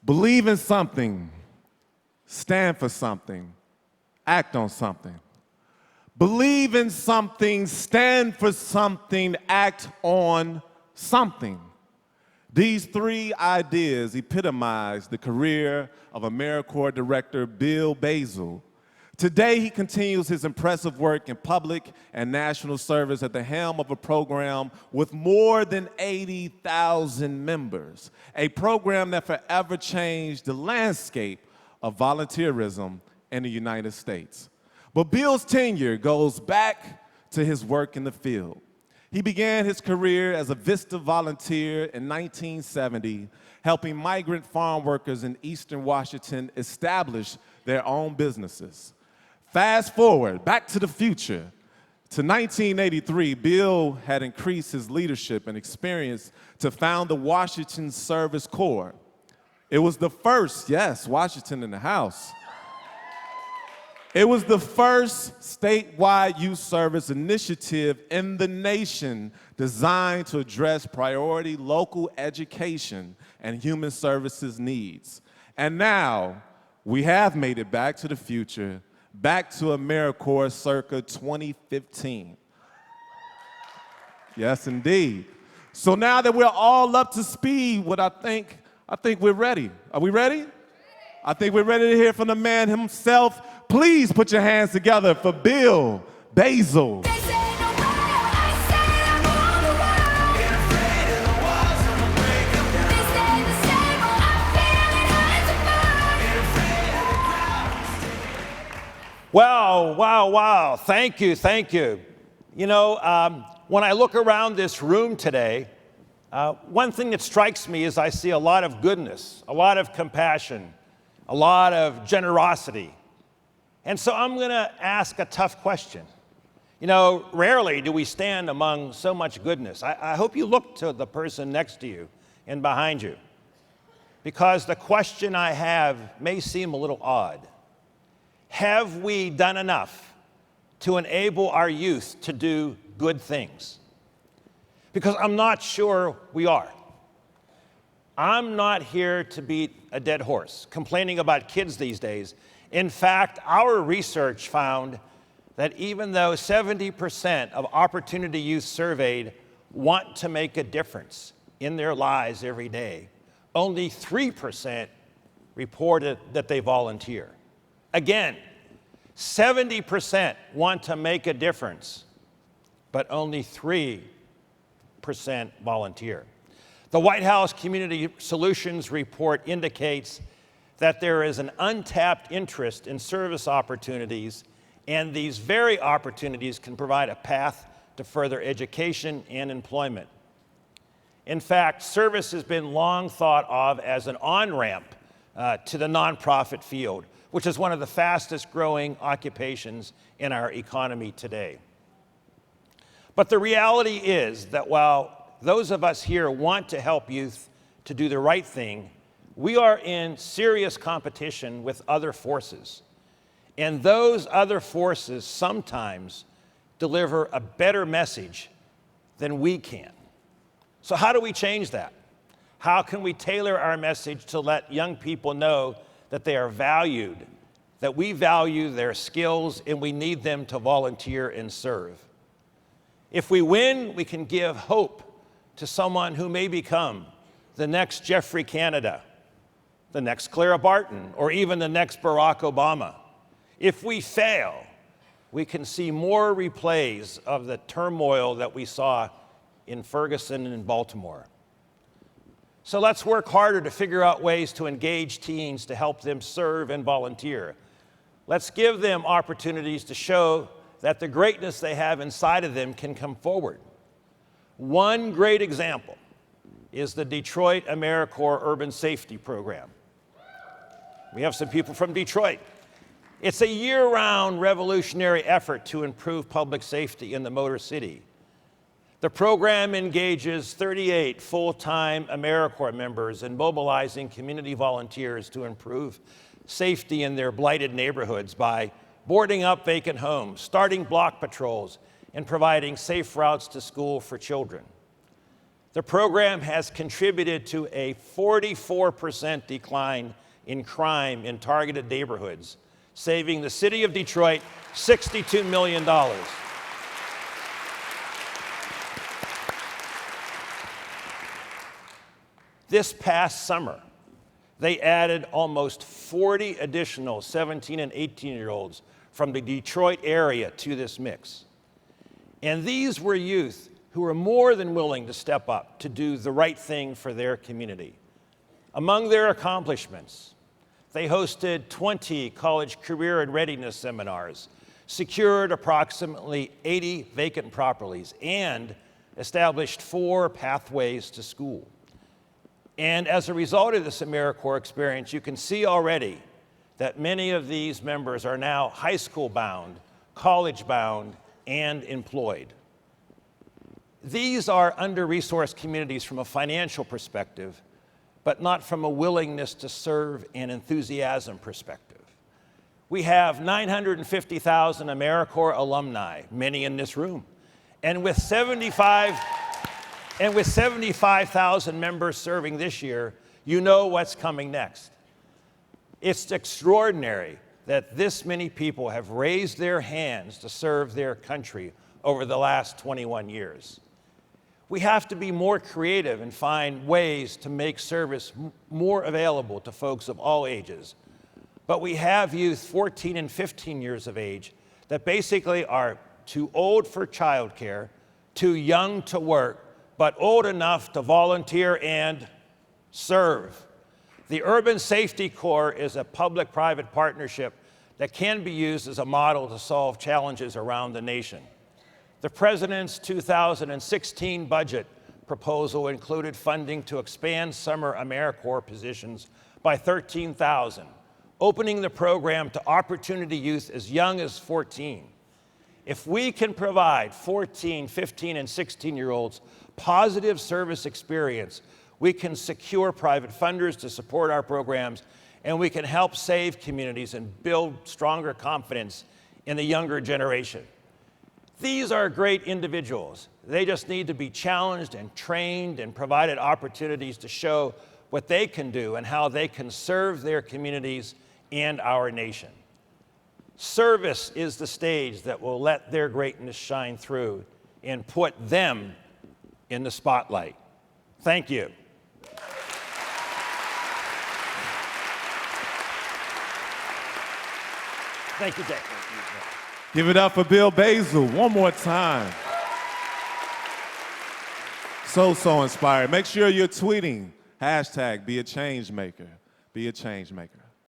Believe in something, stand for something, act on something. Believe in something, stand for something, act on something. These three ideas epitomize the career of AmeriCorps Director Bill Basl. Today, he continues his impressive work in public and national service at the helm of a program with more than 80,000 members, a program that forever changed the landscape of volunteerism in the United States. But Bill's tenure goes back to his work in the field. He began his career as a VISTA volunteer in 1970, helping migrant farm workers in Eastern Washington establish their own businesses. Fast forward, back to the future. To 1983, Bill had increased his leadership and experience to found the Washington Service Corps. It was the first, yes, Washington in the house. It was the first statewide youth service initiative in the nation designed to address priority local education and human services needs. And now, we have made it back to the future, back to AmeriCorps circa 2015. Yes, indeed. So now that we're all up to speed, I think we're ready. Are we ready? I think we're ready to hear from the man himself. Please put your hands together for Bill Basl. Wow. Thank you. You know, when I look around this room today, one thing that strikes me is I see a lot of goodness, a lot of compassion, a lot of generosity. And so I'm going to ask a tough question. You know, rarely do we stand among so much goodness. I hope you look to the person next to you and behind you, because the question I have may seem a little odd. Have we done enough to enable our youth to do good things? Because I'm not sure we are. I'm not here to beat a dead horse, complaining about kids these days. In fact, our research found that even though 70% of opportunity youth surveyed want to make a difference in their lives every day, only 3% reported that they volunteer. Again, 70% want to make a difference, but only 3% volunteer. The White House Community Solutions Report indicates that there is an untapped interest in service opportunities, and these very opportunities can provide a path to further education and employment. In fact, service has been long thought of as an on-ramp to the nonprofit field, which is one of the fastest growing occupations in our economy today. But the reality is that while those of us here want to help youth to do the right thing, we are in serious competition with other forces. And those other forces sometimes deliver a better message than we can. So how do we change that? How can we tailor our message to let young people know that they are valued, that we value their skills and we need them to volunteer and serve? If we win, we can give hope to someone who may become the next Jeffrey Canada, the next Clara Barton, or even the next Barack Obama. If we fail, we can see more replays of the turmoil that we saw in Ferguson and in Baltimore. So let's work harder to figure out ways to engage teens to help them serve and volunteer. Let's give them opportunities to show that the greatness they have inside of them can come forward. One great example is the Detroit AmeriCorps Urban Safety Program. We have some people from Detroit. It's a year-round revolutionary effort to improve public safety in the Motor City. The program engages 38 full-time AmeriCorps members in mobilizing community volunteers to improve safety in their blighted neighborhoods by boarding up vacant homes, starting block patrols, and providing safe routes to school for children. The program has contributed to a 44% decline in crime in targeted neighborhoods, saving the city of Detroit $62 million. This past summer, they added almost 40 additional 17 and 18-year-olds from the Detroit area to this mix. And these were youth who were more than willing to step up to do the right thing for their community. Among their accomplishments, they hosted 20 college career and readiness seminars, secured approximately 80 vacant properties, and established 4 pathways to school. And as a result of this AmeriCorps experience, you can see already that many of these members are now high school bound, college bound, and employed. These are under-resourced communities from a financial perspective, but not from a willingness to serve and enthusiasm perspective. We have 950,000 AmeriCorps alumni, many in this room, and with 75,000 members serving this year, you know what's coming next. It's extraordinary that this many people have raised their hands to serve their country over the last 21 years. We have to be more creative and find ways to make service more available to folks of all ages. But we have youth 14 and 15 years of age that basically are too old for childcare, too young to work, but old enough to volunteer and serve. The Urban Safety Corps is a public-private partnership that can be used as a model to solve challenges around the nation. The President's 2016 budget proposal included funding to expand summer AmeriCorps positions by 13,000, opening the program to opportunity youth as young as 14. If we can provide 14, 15, and 16-year-olds positive service experience, we can secure private funders to support our programs, and we can help save communities and build stronger confidence in the younger generation. These are great individuals. They just need to be challenged and trained and provided opportunities to show what they can do and how they can serve their communities and our nation. Service is the stage that will let their greatness shine through and put them in the spotlight. Thank you. Thank you, Jay. Give it up for Bill Basl one more time. So inspired. Make sure you're tweeting, #BeAChangeMaker. Be a change maker.